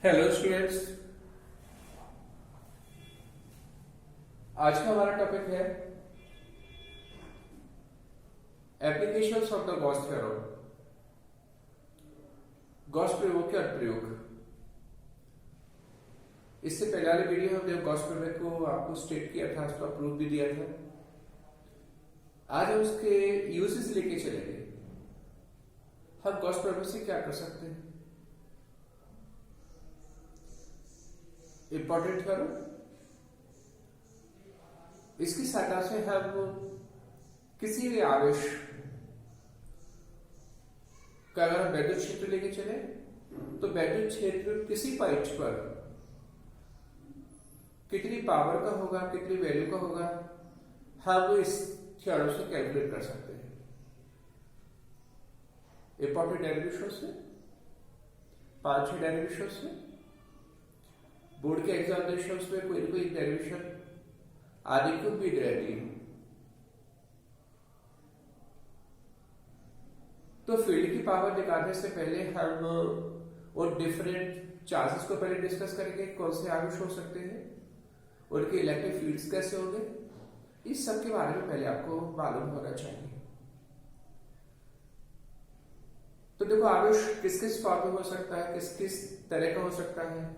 Hello students. आज का हमारा टॉपिक है applications of the Gauss theorem. Gauss प्रयोग के अनुप्रयोग। इससे पहले वाले वीडियो में हमने गॉस प्रयोग को आपको स्टेट किया था, उसका प्रूफ भी दिया था। आज हम उसके यूजेस लेके चलेंगे। हम गॉस प्रयोग से क्या कर सकते हैं। इंपॉर्टेंट थ्योरम, इसकी सहायता से हम किसी भी आवेश का अगर हम वैद्युत क्षेत्र लेके चले तो वैद्युत क्षेत्र किसी पॉइंट पर कितनी पावर का होगा, कितनी वैल्यू का होगा, हम इस थ्योरम से कैलकुलेट कर सकते हैं। इंपॉर्टेंट डेरिवेशन से 5-6 डेरिवेशन से बोर्ड के एग्जामिनेशंस में कोई ना कोई डेरिवेशन आदि को भी रहती है। तो फील्ड की पावर निकालने से पहले हम और डिफरेंट चार्जेस को पहले डिस्कस करेंगे। कौन से आवेश हो सकते हैं, उनके इलेक्ट्रिक फील्ड्स कैसे होंगे, इस सब के बारे में पहले आपको मालूम होना चाहिए। तो देखो, आवेश किस किस फॉर्म में हो सकता है, किस किस तरह का हो सकता है।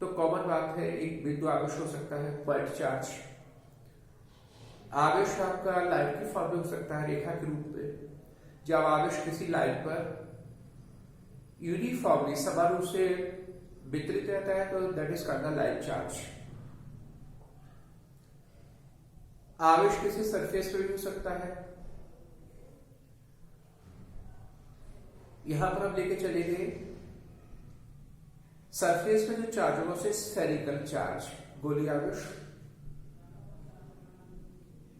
तो कॉमन बात है, एक बिंदु आवेश हो सकता है, पॉइंट चार्ज। आवेश आपका लाइन की फॉर्म में हो सकता है, रेखा के रूप में। जब आवेश किसी लाइन पर यूनिफॉर्मली समान रूप से वितरित रहता है तो that is called the line charge. आवेश किसी सरफेस पर भी हो सकता है। यहां पर हम लेके चलेंगे सरफेस में जो चार्ज होगा उसे स्फेरिकल चार्ज, गोली आवेश।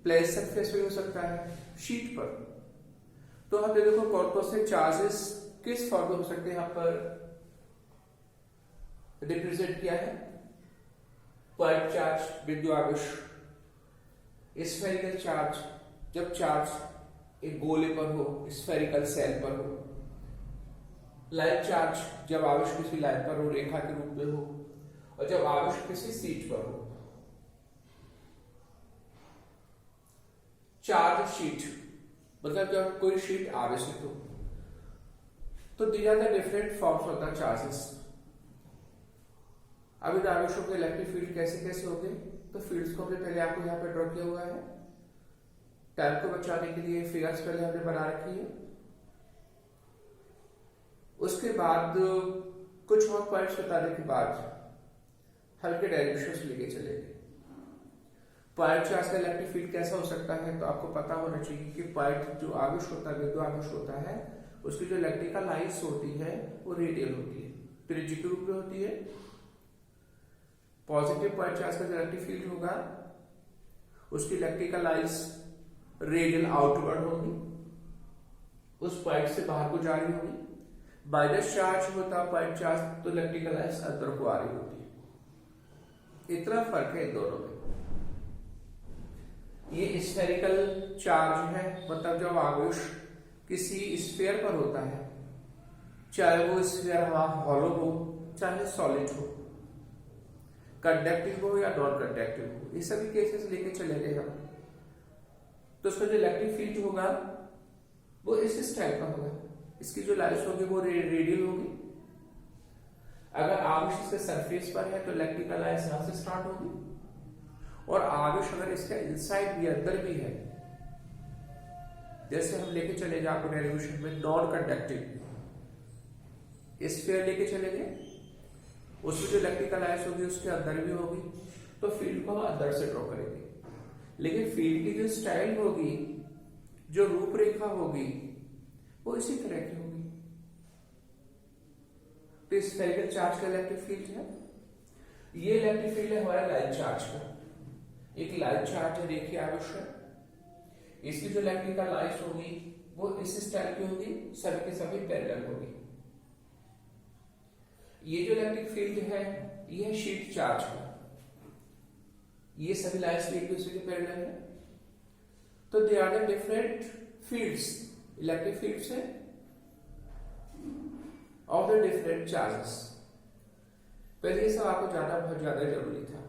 प्लेन सरफेस पे हो सकता है, शीट पर। तो हमने देखो कौन कौन से चार्जेस किस फॉर्म में हो सकते हैं, यहां पर रिप्रेजेंट किया है। पॉइंट चार्ज, बिंदु आवेश। स्फेरिकल चार्ज, जब चार्ज एक गोले पर हो, स्फेरिकल सेल पर हो। लाइन चार्ज, जब आवेश किसी लाइन पर हो, रेखा के रूप में हो। और जब आवेश किसी शीट पर हो। चार्ज शीट मतलब जब कोई शीट आवेशित हो। तो these are the different forms of the charges. अब इन आवेशों के इलेक्ट्रिक फील्ड कैसे कैसे होंगे, तो फील्ड्स को हमने पहले आपको यहां पर ड्रॉ किया हुआ है। टाइम को बचाने के लिए फिगर्स पहले हमने बना रखी है। उसके बाद कुछ और पॉइंट्स बताने के बाद हल्के डेरिवेशंस लेके चलेंगे। पॉइंट चार्ज का इलेक्ट्रिक फील्ड कैसा हो सकता है, तो आपको पता होना चाहिए कि पॉइंट जो आवेश होता है, बिंदु आवेश होता है, उसकी जो इलेक्ट्रिकल लाइन्स होती है वो रेडियल होती है, त्रिज्यीय के रूप में होती है। पॉजिटिव पॉइंट चार्ज का जो इलेक्ट्रिक फील्ड होगा उसकी इलेक्ट्रिकल लाइन्स रेडियल आउटवर्ड होगी, उस पॉइंट से बाहर को जा रही होगी। माइनस चार्ज होता पॉइंट चार्ज तो इलेक्ट्रिकल लाइन्स अंदर को आ रही होती है। इतना फर्क है इन दोनों में। ये स्फेरिकल चार्ज है, मतलब जब आवेश किसी स्फीयर पर होता है, चाहे वो स्फीयर हॉलो हो चाहे सॉलिड हो, कंडक्टिव हो या नॉन कंडक्टिव हो, ये सभी केसेस लेके चलेंगे हम। तो उसका जो इलेक्ट्रिक फील्ड होगा वो इस टाइप का होगा। इसकी जो लाइन्स होगी वो रेडियल होगी। अगर आवेश इसके सरफेस पर है तो इलेक्ट्रिकल लाइन्स यहां से स्टार्ट होगी, और आवेश अगर इसका इनसाइड भी, अंदर भी है, जैसे हम लेके चलेंगे आपको डेरिवेशन में नॉन कंडक्टिव स्फीयर लेके चलेंगे, उसमें जो इलेक्ट्रिकल लाइन्स होगी उसके अंदर भी होगी, तो फील्ड को हम अंदर से ड्रॉ करेंगे। लेकिन फील्ड की जो स्टाइल होगी, जो रूपरेखा होगी, वो इसी तरह की होगी। तो स्फेरिकल चार्ज का इलेक्ट्रिक फील्ड है, ये इलेक्ट्रिक फील्ड है हमारा लाइन चार्ज का। एक लाइन चार्ज है, रेखीय आवेश है। इसकी जो इलेक्ट्रिकल लाइन्स होगी वो इस स्टाइल की होगी, सभी के सभी पैरेलल होगी। ये जो इलेक्ट्रिक फील्ड है ये है शीट चार्ज का, ये सभी लाइन्स एक दूसरे के पैरेलल है। तो they are the different fields, electric fields है ऑफ द डिफरेंट चार्जेस। पहले ये सब आपको जानना बहुत ज्यादा जरूरी था।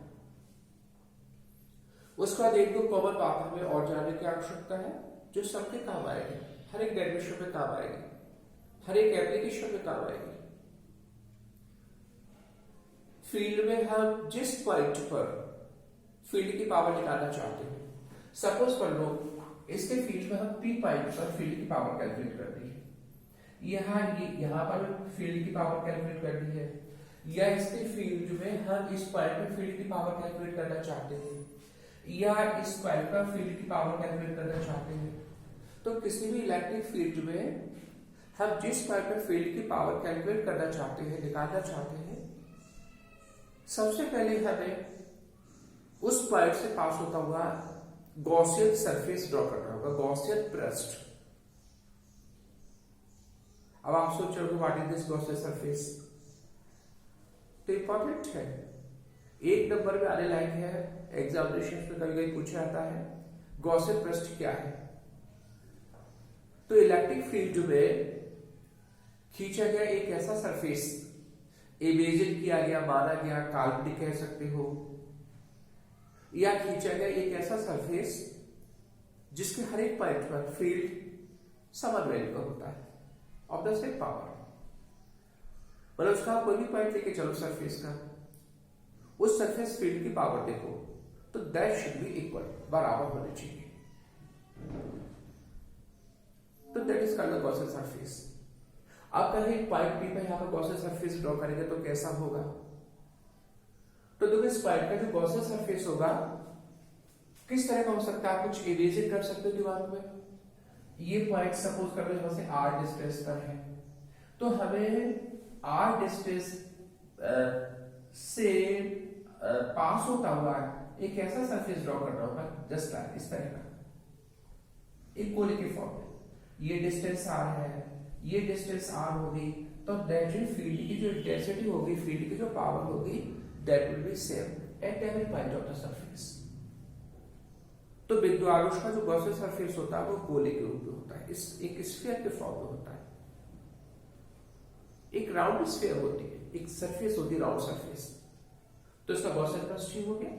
उसके बाद एक दो कॉमन बात हमें और जानने की आवश्यकता है जो सबके काम आएगी, हर एक डेरिवेशन में काम आएगी, हर एक एप्लीकेशन में काम आएगी। फील्ड में हम जिस पॉइंट पर फील्ड की पावर निकालना चाहते हैं, सपोज कर लो इसके फील्ड में हम पी पॉइंट पर फील्ड की पावर कैलकुलेट कर दी है, यहां पर फील्ड की पावर कैलकुलेट कर दी है, या इसके फील्ड में हम इस पॉइंट पर फील्ड की पावर कैलकुलेट करना चाहते हैं, या इस पॉइंट पर फील्ड की पावर कैलकुलेट करना चाहते हैं। तो किसी भी इलेक्ट्रिक फील्ड में हम जिस पॉइंट पर फील्ड की पावर कैलकुलेट करना चाहते हैं, निकालना चाहते हैं, सबसे पहले हमें उस पॉइंट से पास होता हुआ गॉसियन सरफेस ड्रॉ करना होगा, गॉसियन पृष्ठ। अब आप सोच रहे हो what is this Gaussian surface, तो इंपॉर्टेंट है, एक नंबर में आने लायक है, एग्जामिनेशन में कभी कभी पूछा जाता है गॉसियन पृष्ठ क्या है। तो इलेक्ट्रिक फील्ड में खींचा गया एक ऐसा सरफेस, इमेजिन किया गया, माना गया, काल्पनिक कह सकते हो, या खींचा गया एक ऐसा सरफेस जिसके हर एक पॉइंट पर फील्ड समान वैल्यू का होता है ऑफ द सेम पावर। मतलब उसका कोई भी पॉइंट लेके चलो सरफेस का, उस सरफेस फील्ड की पावर देखो तो दैट शुड बी इक्वल, बराबर होनी चाहिए। तो that is called the Gaussian surface. अब कहीं एक पॉइंट पी पे यहां पर गॉसियन सरफेस ड्रॉ करेंगे तो कैसा होगा, तो देखो इस पॉइंट का जो गॉसियन सरफेस होगा किस तरह का हो सकता है, आप कुछ इमेजिन कर सकते हो दिमाग में। ये पॉइंट सपोज कर लो यहां से r डिस्टेंस पर है, तो हमें r डिस्टेंस से पास होता हुआ एक ऐसा सरफेस ड्रॉ करना होगा जस्ट लाइक इस तरह का, एक गोले के फॉर्म में। ये डिस्टेंस r है, ये डिस्टेंस r होगी, तो नेचुरल फील्ड की जो इंटेंसिटी होगी, फील्ड की जो पावर होगी, that will be same at every point of the surface. तो बिंदु आवेश का जो गॉसियन सरफेस होता है वो गोले के रूप में होता है, इस एक स्फीयर के फॉर्म में होता है। एक राउंड स्फीयर होती है, एक सरफेस होती है राउंड सरफेस, तो इसका गॉसियन पृष्ठ हो गया।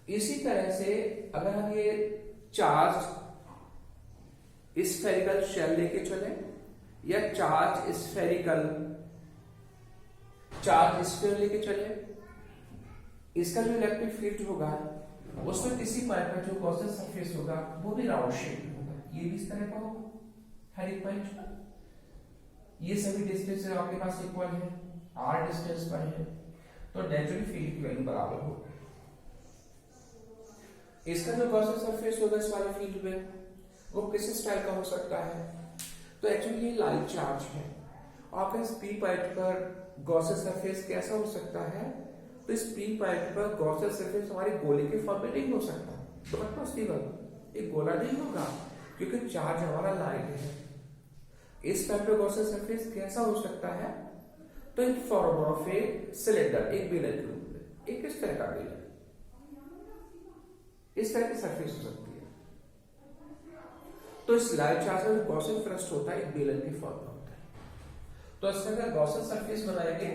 इसी तरह से अगर हम ये चार्ज स्फेरिकल शेल लेके चले, या चार्ज स्फेरिकल चार्ज स्फीयर लेके चले, इसका जो इलेक्ट्रिक फील्ड होगा उसमें किसी पॉइंट पर जो गॉसियन सरफेस होगा वो भी राउंड शेप में होगा, ये भी इस तरह का होगा हर एक पॉइंट पर। ये सभी डिस्टेंस आपके पास इक्वल है, r डिस्टेंस पर है, तो नेचुरली फील्ड की वैल्यू बराबर होगी। इसका जो गॉसियन सरफेस होगा इस वाले फील्ड में वो किस स्टाइल का हो सकता है, तो एक्चुअली ये लाइट चार्ज है, और आपका इस p पॉइंट पर गॉसियन सरफेस कैसा हो सकता है, तो इस p पॉइंट पर गॉसियन सरफेस हमारे गोले के फॉर्म में नहीं हो सकता, नॉट पॉसिबल, एक गोला नहीं होगा क्योंकि चार्ज हमारा लाइट है। इस पॉइंट पर गॉसियन सरफेस कैसा हो सकता है, तो in form of a cylinder, एक बेलन के रूप में, एक इस तरह का बेलन, इस तरह की सरफेस हो सकती है। तो इस लाइट चार्ज का जो गॉसियन पृष्ठ होता है एक बेलन के फॉर्म में होता है। तो इसका अगर गॉसियन सरफेस बनाएंगे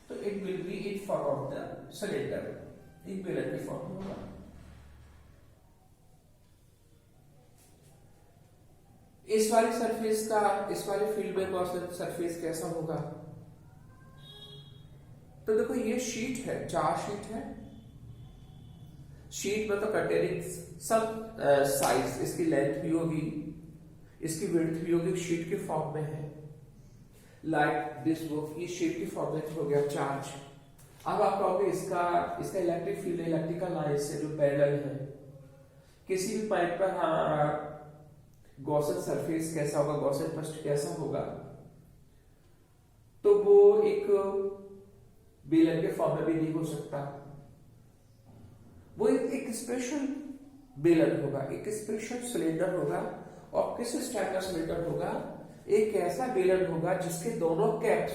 तो it will be in form of the cylinder, एक बेलन के फॉर्म में होगा। इस वाली सरफेस का, इस वाले फील्ड में गॉसियन सरफेस कैसा होगा, तो देखो ये शीट है, चार शीट है, शीट में तो कंटेनिंग सब साइज, इसकी लेंथ भी होगी, इसकी विड्थ भी होगी, शीट के फॉर्म में है, लाइक दिस बुक, ये शीट की फॉर्म में हो गया चार्ज। अब आप कहोगे इसका इलेक्ट्रिक फील्ड इलेक्ट्रिकल लाइन से जो पैरेलल है, किसी भी पॉइंट पर हमारा गॉसियन सरफेस कैसा होगा, गॉसियन पृष्ठ कैसा होगा, तो वो एक बेलन के फॉर्म में भी नहीं हो सकता, वो एक स्पेशल बेलन होगा, एक स्पेशल सिलेंडर होगा। और किस टाइप का सिलेंडर होगा, एक ऐसा बेलन होगा जिसके दोनों कैप्स,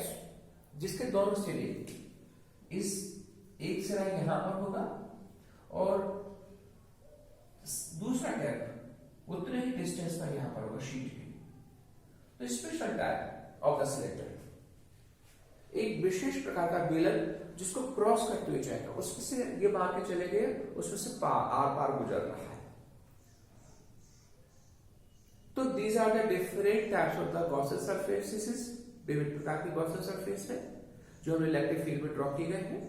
जिसके दोनों सिरे इस एक सिरा यहां पर होगा और दूसरा कैप उतने ही डिस्टेंस पर यहां पर होगा शीट की। तो special type of the cylinder. एक विशेष प्रकार का बेलन जिसको क्रॉस करते हुए जाएगा, उसमें से ये मार के चले गए, उसमें से आर पार गुजर रहा है। तो these are the different types of the Gauss's surfaces, विभिन्न प्रकार की गॉसेस सरफेस है जो हमें इलेक्ट्रिक फील्ड में ड्रॉ की गए हैं।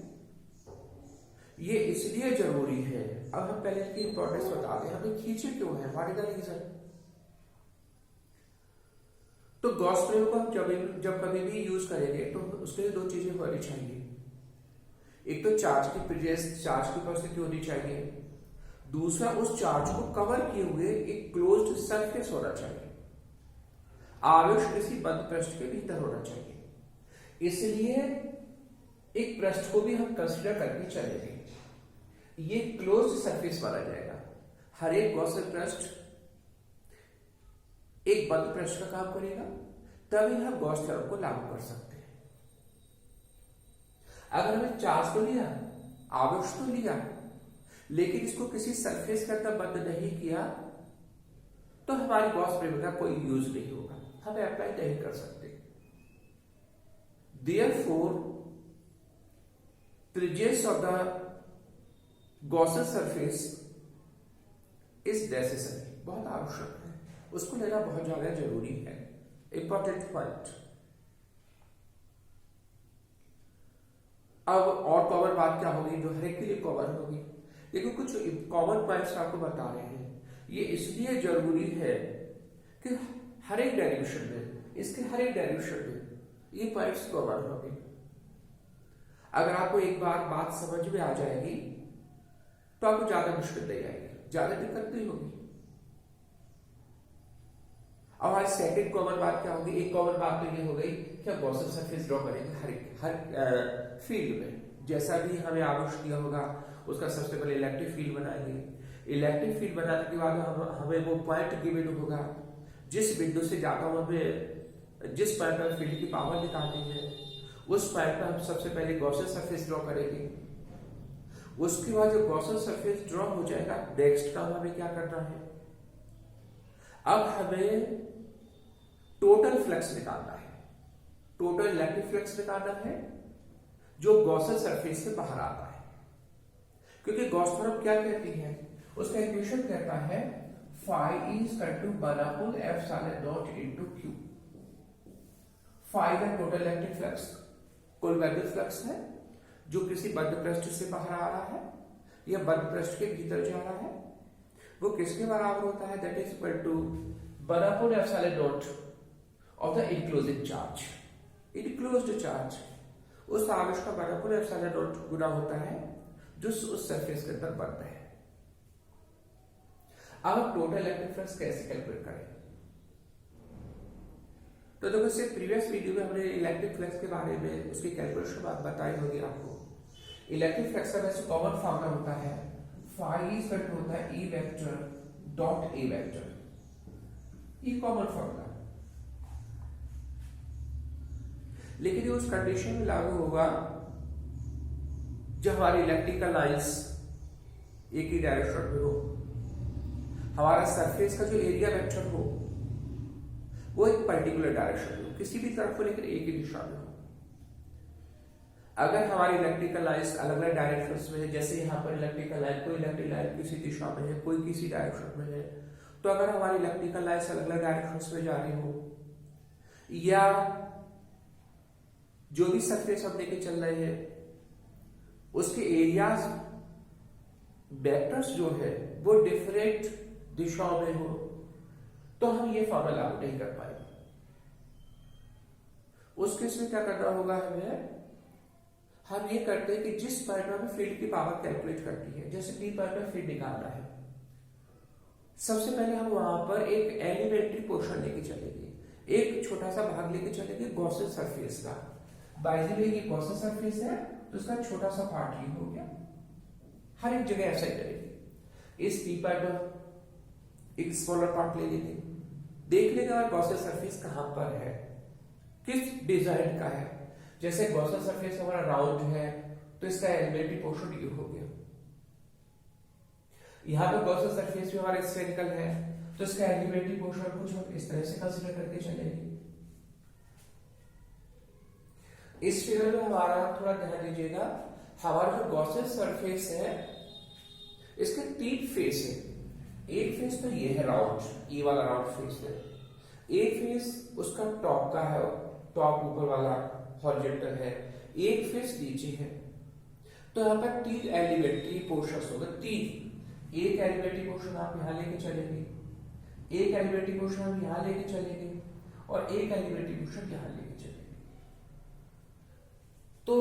ये इसलिए जरूरी है, अब हम पहले इसकी इंपॉर्टेंस बता दें, हमें खींचे क्यों है, व्हाट इज द रीजन। तो गॉस प्रिंसिपल को हम जब कभी भी यूज करेंगे तो उसके लिए दो चीजें होनी चाहिए। एक तो चार्ज की प्रेजेंस, चार्ज की उपस्थिति होनी चाहिए, दूसरा उस चार्ज को कवर किए हुए एक क्लोज्ड सरफेस होना चाहिए, आवेश किसी बंद पृष्ठ के भीतर होना चाहिए। इसलिए एक पृष्ठ को भी हम कंसीडर करके चलेंगे, ये क्लोज्ड सरफेस माना जाएगा। हर एक गॉसियन पृष्ठ एक बंद पृष्ठ का काम करेगा, तभी हम गॉस थ्योरम को लागू कर सकते हैं। अगर हमने चार्ज तो लिया, आवेश तो लिया, लेकिन इसको किसी सरफेस के अंदर बंद नहीं किया, तो हमारी गॉस प्रिंसिपल का कोई यूज नहीं होगा, हमें अप्लाई नहीं कर सकते। Therefore, presence of the Gaussian surface is necessary, बहुत आवश्यक है, उसको लेना बहुत ज्यादा जरूरी है, इंपॉर्टेंट पॉइंट। अब और कॉमन बात क्या होगी जो हर एक के लिए कॉमन होगी, लेकिन कुछ कॉमन पॉइंट्स आपको बता रहे हैं। ये इसलिए जरूरी है कि हर एक डेरिवेशन में, इसके हर एक डेरिवेशन में ये पॉइंट्स कॉमन होंगे। अगर आपको एक बार बात समझ में आ जाएगी तो आपको ज्यादा मुश्किल नहीं आएगी, ज्यादा दिक्कत नहीं होगी। अब हमारी सेकंड कॉमन बात क्या होगी, एक कॉमन बात तो ये हो गई कि हम गॉसियन सरफेस ड्रॉ करेंगे हर फील्ड में, जैसा भी हमें आवेश दिया होगा उसका सबसे पहले इलेक्ट्रिक फील्ड बनाएंगे। इलेक्ट्रिक फील्ड बनाने के बाद हमें वो पॉइंट गिवन होगा, जिस बिंदु से जाता हुआ हमें जिस पॉइंट पर फील्ड की पावर निकालनी है, उस पॉइंट पर हम सबसे पहले गॉसियन सरफेस ड्रॉ करेंगे। उसके बाद जो गॉसियन सरफेस ड्रॉ हो जाएगा, नेक्स्ट काम हमें क्या करना है, अब हमें टोटल फ्लक्स निकालना है, टोटल इलेक्ट्रिक फ्लक्स निकालना है जो गॉसियन सरफेस से बाहर आता है। क्योंकि गॉस थ्योरम क्या कहती है, उसका इक्वेशन कहता है phi is equal to 1/f epsilon naught into q। phi है टोटल इलेक्ट्रिक फ्लक्स, कुल वैद्युत फ्लक्स है जो किसी बंद पृष्ठ से बाहर आ रहा है या बंद पृष्ठ के भीतर जा रहा है, वो किसके बराबर होता है, that is equal to 1/f epsilon naught of the enclosing charge. Enclosed charge उस आवेश का 1/f epsilon naught गुना होता है जो उस सरफेस के अंदर बंद है। अब हम टोटल इलेक्ट्रिक फ्लक्स कैसे कैलकुलेट करें, तो देखो इससे प्रीवियस वीडियो में हमने इलेक्ट्रिक फ्लक्स के बारे में उसकी कैलकुलेशन बात बताई होगी आपको। इलेक्ट्रिक फ्लक्स का वैसे कॉमन फॉर्मूला होता है phi इज इक्वल टू होता है E vector dot A vector, ये कॉमन फॉर्मूला। लेकिन ये उस कंडीशन में लागू होगा जब हमारी इलेक्ट्रिकल लाइंस एक ही डायरेक्शन में हो, हमारा सरफेस का जो एरिया वेक्टर हो वो एक पर्टिकुलर डायरेक्शन में हो, किसी भी तरफ को लेकर एक ही दिशा में हो। अगर हमारी इलेक्ट्रिकल लाइंस अलग अलग डायरेक्शंस में है, जैसे यहाँ पर इलेक्ट्रिकल लाइन, कोई इलेक्ट्रिक लाइन किसी दिशा में है, कोई किसी डायरेक्शन में है, तो अगर हमारी इलेक्ट्रिकल लाइंस अलग अलग डायरेक्शंस में जा रही हो, या जो भी सरफेस हम लेके चल रहे हैं उसके एरियाज वेक्टर्स जो है वो डिफरेंट दिशाओं में हो, तो हम ये फॉर्मूला लागू नहीं कर पाएंगे। उस केस में क्या करना होगा हमें, हम ये करते हैं कि जिस पॉइंट में हमें फील्ड की पावर कैलकुलेट करती है, जैसे P पॉइंट में फील्ड निकालना है, सबसे पहले हम वहां पर एक एलिमेंट्री पोर्शन लेके चलेंगे, एक छोटा सा भाग लेके चलेंगे गॉसियन सरफेस का। बाय द वे ये गॉसियन सरफेस है तो इसका छोटा सा पार्ट ये हो गया, हर एक जगह ऐसा ही करेंगे। इस P पॉइंट में एक स्मॉलर पार्ट ले लेंगे, देख लेंगे और गॉसियन सरफेस कहां पर है, किस डिजाइन का है। जैसे गॉसियन सरफेस हमारा राउंड है तो इसका एलिमेंट्री पोर्शन ये हो गया। यहां पे गॉसियन सरफेस भी हमारा स्फेरिकल है तो इसका एलिमेंट्री पोर्शन कुछ हम इस तरह से कंसीडर करके चलेंगे। इस फिगर में हमारा थोड़ा ध्यान दीजिएगा, हमारा जो गॉसियन सरफेस है इसके 3 फेस है। एक फेस तो ये है राउंड, ये वाला राउंड फेस है। एक फेस उसका टॉप का है, टॉप ऊपर वाला हॉरिजॉन्टल है। एक फेस नीचे है। तो यहाँ पर 3 एलिमेंट्री पोर्शंस होंगे, 3। एक एलिमेंट्री पोर्शन आप यहाँ लेके चलेंगे, एक एलिमेंट्री पोर्शन हम यहाँ लेके चलेंगे और एक एलिमेंट्री पोर्शन यहाँ लेके चलेंगे। तो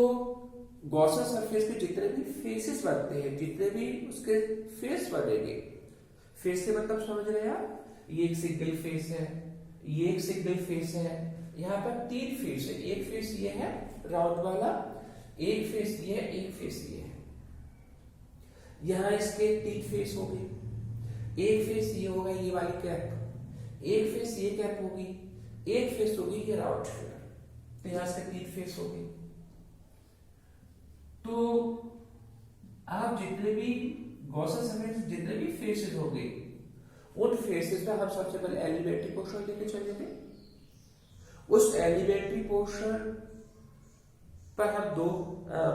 गॉसियन सरफेस के जितने भी फेसेस बनते हैं, जितने भी उसके फेस बनेंगे, फेस से मतलब समझ रहे हैं आप, ये एक सिंगल फेस है, ये एक सिंगल फेस है, यहाँ पर 3 फेस है। एक फेस ये है राउंड वाला, एक फेस ये है, एक फेस ये है। यहाँ इसके 3 फेस हो गए। एक फेस ये होगा, ये वाली कैप, एक फेस ये कैप होगी, एक फेस होगी ये राउंड फिगर। तो यहाँ इसके 3 फेस हो गए। तो आप जितने भी गॉसियन सरफेस जितने भी फेसेस होंगे, उन फेसेस में हम सबसे पहले एलिमेंट्री पोर्शन लेके चलेंगे। उस एलिमेंट्री पोर्शन पर हम 2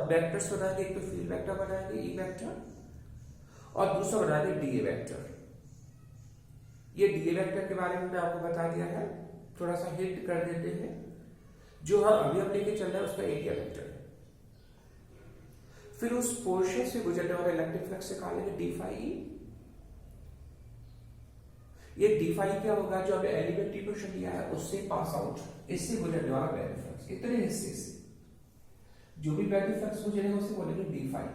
वेक्टर्स बनाएंगे, एक तो फील्ड वेक्टर बनाएंगे ई वेक्टर, और दूसरा बनाएंगे डीए वेक्टर। ये डीए वेक्टर के बारे में मैं आपको बता दिया है, थोड़ा सा हिंट कर देते हैं। जो हम अभी लेके चल रहे हैं उसका एरिया वेक्टर है। फिर उस पोर्शन से गुजरने वाले इलेक्ट्रिक फ्लक्स निकालेंगे डी फाई ई। ये डी फाई क्या होगा, जो हमें एलिमेंट्री पोर्शन दिया है उससे पास आउट, इससे गुजरने वाला बैरियर फ्लक्स, इतने हिस्से से जो भी बैरियर फ्लक्स गुजरेगा उसे बोलेंगे डी फाई ई।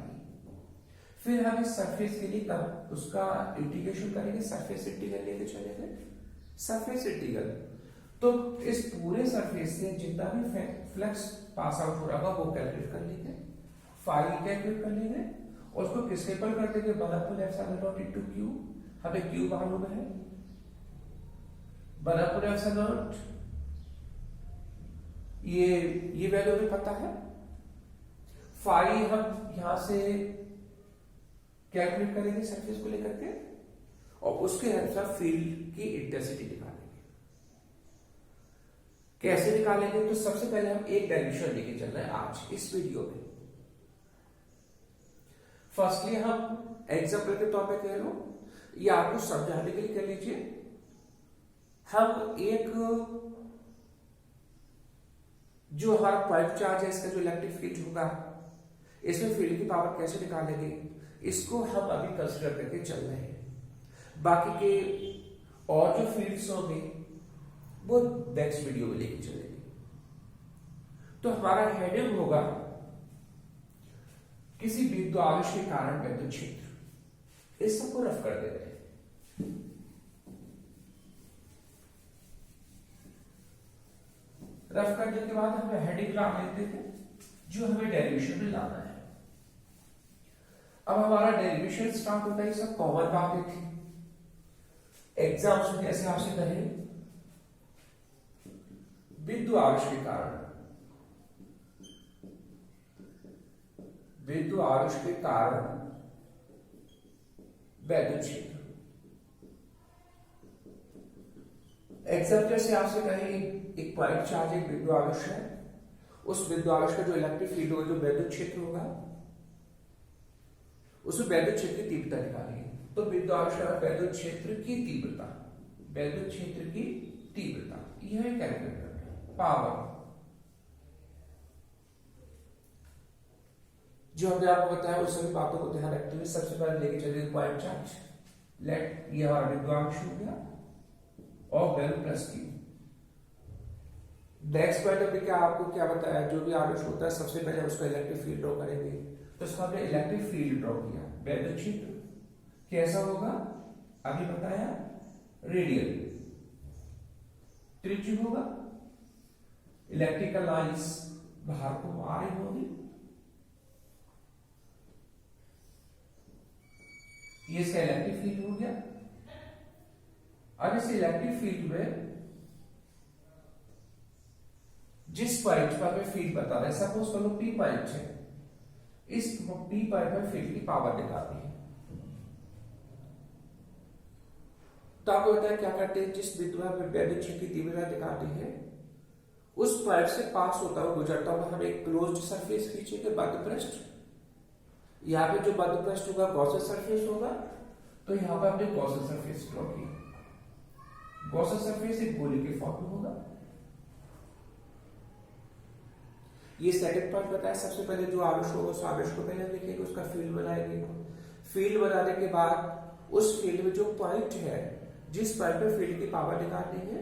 फिर हम इस सरफेस के लिए तब उसका इंटीग्रेशन करेंगे, सरफेस इंटीग्रल लेके चलेंगे, सरफेस इंटीग्रल। तो इस पूरे सरफेस से जितना भी फ्लक्स पास आउट हो रहा होगा वो कैलकुलेट कर लेंगे, फाई कैलकुलेट कर लेंगे, और उसको किसके पर कर देंगे, 1/4 एप्सिलॉन नॉट इनटू क्यू। हमें क्यू मालूम है, 1/4 एप्सिलॉन नॉट, ये वैल्यू हमें पता है। फाई हम यहां से कैलकुलेट करेंगे सरफेस को लेकर के, और उसके अनुसार फील्ड की इंटेंसिटी निकालेंगे। कैसे निकालेंगे, तो सबसे पहले हम एक डायमेंशन लेके चल रहे हैं आज इस वीडियो में। फर्स्टली हम एग्जांपल के तौर पे कह लो, या आपको समझाने के लिए कह लीजिए, हम एक जो हमारा पॉइंट चार्ज है, इसका जो इलेक्ट्रिक फील्ड होगा, इसमें फील्ड की पावर कैसे निकालेंगे, इसको हम अभी कंसीडर करके चल रहे हैं। बाकी के और जो फील्ड्स होंगे वो नेक्स्ट वीडियो में लेके चलेंगे। तो हमारा हेडिंग होगा किसी बिंदु आवेश के कारण विद्युत क्षेत्र। इस सबको रफ कर देते हैं। रफ करने के बाद हमें हेडिंग नाम लेते हैं, जो हमें डेरिवेशन में लाना है। अब हमारा डेरिवेशन स्टार्ट होता है, सब कॉमन बातें थी एग्जाम्स में, ऐसे आपसे कहे बिंदु आवेश के कारण, बिंदु आवेश के कारण विद्युत क्षेत्र। एग्जाम्पल से आपसे कहे एक पॉइंट चार्ज, एक बिंदु आवेश है, उस बिंदु आवेश का जो इलेक्ट्रिक फील्ड होगा, जो विद्युत क्षेत्र होगा, उसमें विद्युत क्षेत्र की तीव्रता निकालिए। तो बिंदु आवेश का विद्युत क्षेत्र की तीव्रता, विद्युत क्षेत्र की तीव्रता यह कैलकुलेट करना है। पावर जो हमने आपको बताया उस सभी बातों को ध्यान रखते हुए सबसे पहले लेके चलिए पॉइंट चार्ज। लेट ये हमारा बिंदु आवेश हो गया और वैल्यू प्लस की। नेक्स्ट पॉइंट अभी क्या आपको क्या बताया, जो भी आवेश होता है सबसे पहले उसका इलेक्ट्रिक फील्ड ड्रॉ करेंगे। तो इसका हमने इलेक्ट्रिक फील्ड ड्रॉ किया, विद्युत क्षेत्र कैसा होगा अभी बताया, रेडियल त्रिज्य होगा, इलेक्ट्रिकल लाइंस बाहर को आ रही होगी, ये इसका इलेक्ट्रिक फील्ड हो गया। अब इस इलेक्ट्रिक फील्ड में जिस पॉइंट पर हमें फील्ड बता रहे हैं, सपोज करो पी पॉइंट है, इस पी पॉइंट पर फील्ड की पावर निकालनी है। तो आपको बताया क्या करते हैं, जिस बिंदु पर विद्युत क्षेत्र की तीव्रता निकालनी है उस पॉइंट से पास होता हुआ गुजरता हुआ हम एक क्लोज्ड सरफेस खींचेंगे बद्ध पृष्ठ। यहाँ पे जो बद्ध पृष्ठ होगा गॉसेट सरफेस होगा, तो यहाँ पे हमने गॉसेट सरफेस ड्रॉ की। गॉसेट सरफेस एक गोली के फॉर्म में होगा। ये सेकंड पार्ट बताया। सबसे पहले जो आवेश होगा उस आवेश को पहले लिखेंगे, उसका फील्ड बनाएंगे। फील्ड बनाने के बाद उस फील्ड में जो पॉइंट है, जिस पॉइंट पे फील्ड की पावर निकालनी है,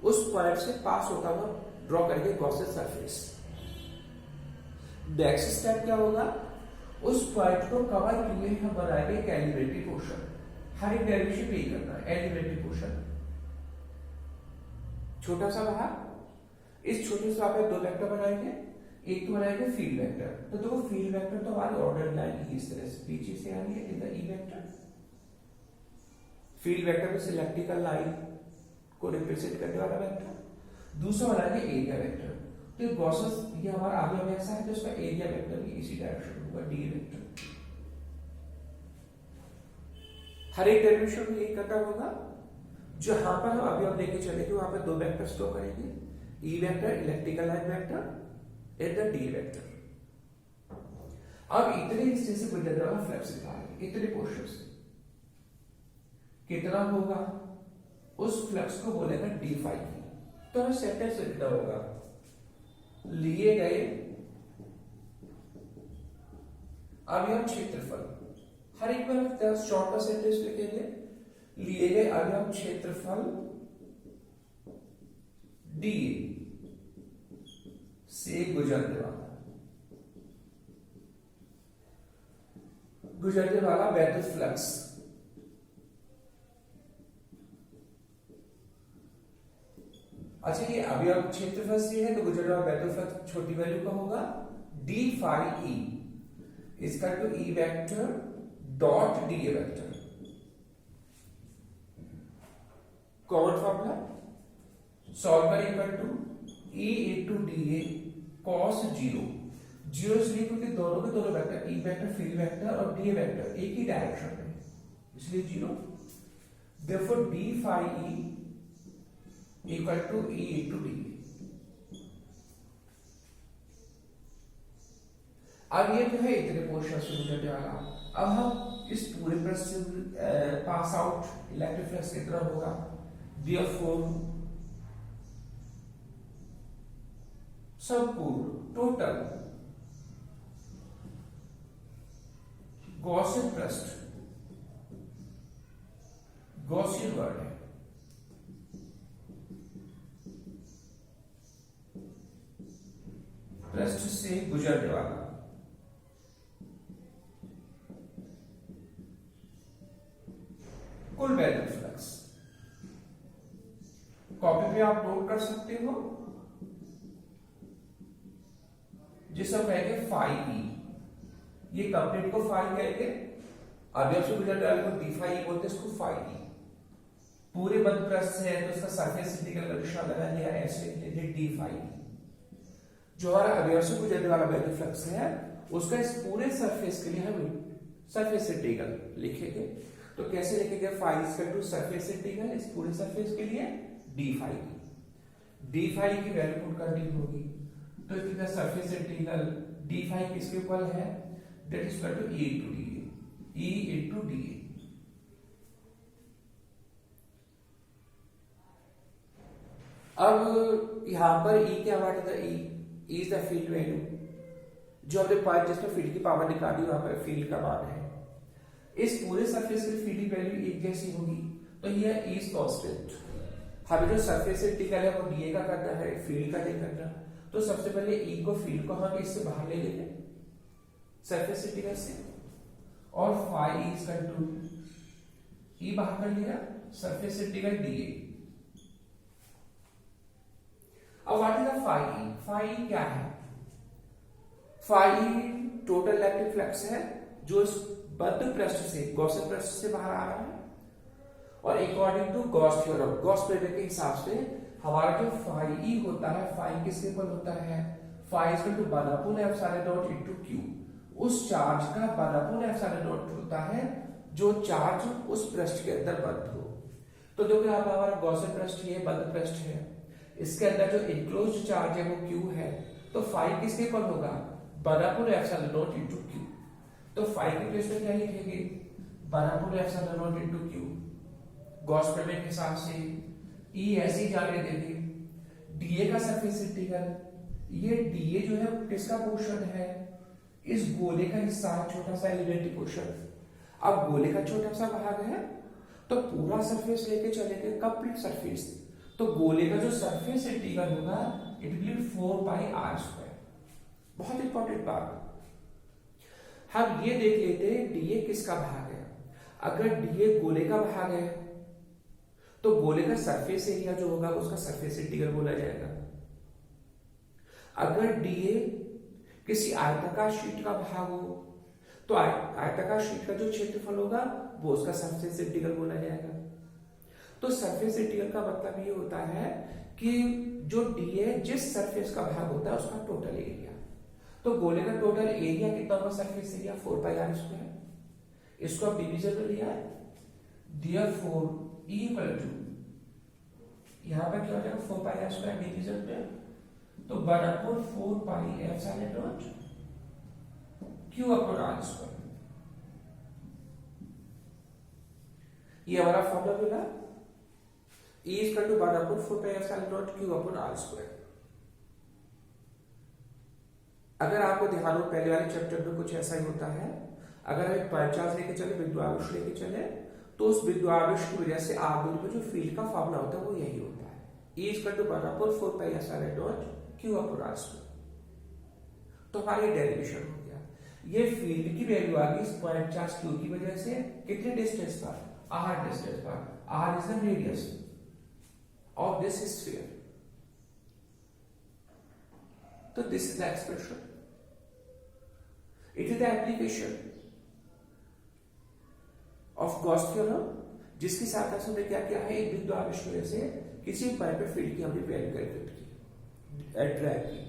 उस पॉइंट से पास होता हुआ ड्रॉ करेंगे गॉसेट सरफेस। नेक्स्ट स्टेप क्या होगा, उस पॉइंट को कवर किए हम बनाएंगे एक एलिमेंट्री पोर्शन। हर एक डेरिवेशन पे ही करना है एलिमेंट्री पोर्शन। छोटा सा भाग, इस छोटे से आप दो वेक्टर बनाएंगे। एक तो बनाएंगे फील्ड वेक्टर, तो देखो फील्ड वेक्टर तो हमारी ऑर्डर लाइन इस तरह से पीछे से आ रही है in the E vector. Field vector में सिलेक्टिकल लाइन को रिप्रेजेंट करने वाला वेक्टर। दूसरा बनाएंगे एरिया वेक्टर। तो गॉसेस ये हमारा आगे में ऐसा है, तो इसका एरिया वेक्टर भी इसी डायरेक्शन में होगा, डी वेक्टर। हर एक डायरेक्शन में यही करना होगा। जहां पर हम अभी लेके चलेंगे वहां पर दो वेक्टर स्टोर करेंगे, E vector electrical line vector and the D vector. अब इतने हिस्से से गुजरने वाला फ्लक्स निकालेंगे, इतने पोर्शन से कितना होगा, उस फ्लक्स को बोलेगा डी फाई। तो हमें सेंटेंस लिखना होगा, लिए गए अवयव क्षेत्रफल। हर एक बार शॉर्ट का सेंटेंस लिखेंगे, लिए गए अवयव क्षेत्रफल डी से गुजरने वाला वैद्युत फ्लक्स। अच्छा, ये अवयव क्षेत्रफल से है तो गुजरने वाला वैद्युत फ्लक्स छोटी वैल्यू का होगा डी फाई ई इसका to E vector dot D A vector. Common formula, solver equal to E into D A cos zero. Zero इसलिए क्योंकि दोनों के दोनों vector E vector field vector और डी ए वेक्टर एक ही डायरेक्शन में, इसलिए जीरो। Therefore D phi E equal to E into D A. अब ये जो है इतने पोर्शन से गुजरने वाला। अब हम इस पूरे पृष्ठ से पास आउट इलेक्ट्रिक फ्लक्स कितना होगा, देयरफॉर संपूर्ण टोटल गॉसियन पृष्ठ, गॉसियन वर्ड है, पृष्ठ से गुजरने वाला कुल वैद्युत फ्लक्स। कॉपी पे आप नोट कर सकते हो, जिसे हम कहेंगे फाई ई। ये कंप्लीट को फाई कहेंगे, अवयव से गुजरने वाले को डी फाई बोलते हैं, इसको फाई ई। पूरे बंद पृष्ठ है तो उसका सरफेस इंटीग्रल का निशान लगा लिया, ऐसे लिख लीजिए डी फाई ई। जो हमारा अवयव से गुजरने वाला वैद्युत फ्लक्स है उसका इस पूरे सरफेस के लिए हम सरफेस इंटीग्रल लिखेंगे। तो कैसे लिखेंगे, phi equal to surface integral इस पूरे सरफेस के लिए D phi E. D phi की वैल्यू पुट करनी होगी, तो इसका सरफेस इंटीग्रल डी फाई किसके इक्वल है, that is equal to E into D A, E into D A. अब यहां पर ई क्या बात है, E is the field value. जो हमने पॉइंट जिसमें फील्ड की पावर निकाली वहां पर फील्ड का मान है। इस पूरे सरफेस की फील्ड की वैल्यू एक जैसी होगी, तो यह इज कांस्टेंट। हमें जो सरफेस इंटीग्रल है वो डीए का करना है, फील्ड का नहीं करना। तो सबसे पहले ई को फील्ड को हम इससे बाहर ले लेंगे सरफेस इंटीग्रल से, और phi is equal to E बाहर कर लिया सरफेस इंटीग्रल डीए। अब what is the phi E? Phi E क्या है? Phi E total electric flux है जो इस बद्ध पृष्ठ से गॉसियन पृष्ठ से बाहर आ रहा है। और according to Gauss theorem, Gauss theorem के हिसाब से हमारा जो फाई ई होता है, फाई किसके इक्वल होता है, phi equal to 1 epsilon naught into Q. उस चार्ज का 1 एप्सिलॉन नॉट होता है जो चार्ज उस पृष्ठ के अंदर बंद हो। तो देखो यहाँ पर हमारा गॉसियन पृष्ठ है, बंद पृष्ठ है, इसके अंदर जो इनक्लोज्ड चार्ज है वो Q है, तो फाई किसके इक्वल होगा, 1/(ε0) इंटू Q। तो फाई की प्लेस में क्या लिखेंगे, 1/(ε0) इंटू Q। गॉस प्रमेय के हिसाब से E ऐसे ही जाने देंगे, dA का सरफेस इंटीग्रल, ये dA जो है किसका पोर्शन है, इस गोले का हिस्सा है, छोटा सा एलिमेंट्री पोर्शन। अब गोले का छोटा सा भाग है तो पूरा सरफेस लेके चलेंगे, कंप्लीट सरफेस। तो गोले का जो सरफेस इंटीग्रल होगा इट विल बी 4πr²। बहुत इंपॉर्टेंट बात, हम ये देख लेते हैं dA किसका भाग है। अगर dA गोले का भाग है तो गोले का सरफेस एरिया जो होगा उसका सरफेस इंटीग्रल बोला जाएगा। अगर dA किसी आयताकार शीट का भाग हो तो आयताकार शीट का जो क्षेत्रफल होगा वो उसका सरफेस इंटीग्रल बोला जाएगा। तो सरफेस इंटीग्रल का मतलब ये होता है कि जो dA जिस सरफेस का भाग होता है उसका टोटल एरिया। तो गोले का टोटल एरिया कितना होगा, सरफेस एरिया 4πr²। इसको आप डिवीजन में लिया है, therefore E इक्वल टू, यहां पर क्या हो जाएगा 4πr² डिवीजन पे, तो 1/4πε0 Q/r²। ये हमारा फॉर्मूला मिला, E इक्वल टू 1/4πε0 Q/r²। अगर आपको ध्यान हो पहले वाले चैप्टर में कुछ ऐसा ही होता है, अगर हम एक पॉइंट चार्ज लेके चले, बिंदु आवेश लेके चले, तो उस बिंदु आवेश की वजह से आवेश में जो फील्ड का फॉर्मूला होता है वो यही होता है, E इक्वल टू 1/4πε0 Q/r²। तो हमारा ये डेरिवेशन हो गया। ये फील्ड की वैल्यू आ गई इस पॉइंट चार्ज Q की वजह से कितने डिस्टेंस पर, r डिस्टेंस पर। r is the radius of this sphere. तो this is the expression, it is the application of Gauss theorem, जिसकी सहायता से हमने क्या किया है, एक बिंदु आवेश की वजह से किसी पॉइंट पे फील्ड की हमने वैल्यू कैलकुलेट की, ड्रैग की।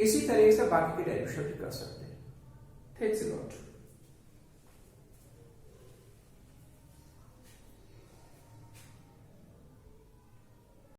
इसी तरह से बाकी के डेरिवेशन भी कर सकते हैं। Thanks a lot.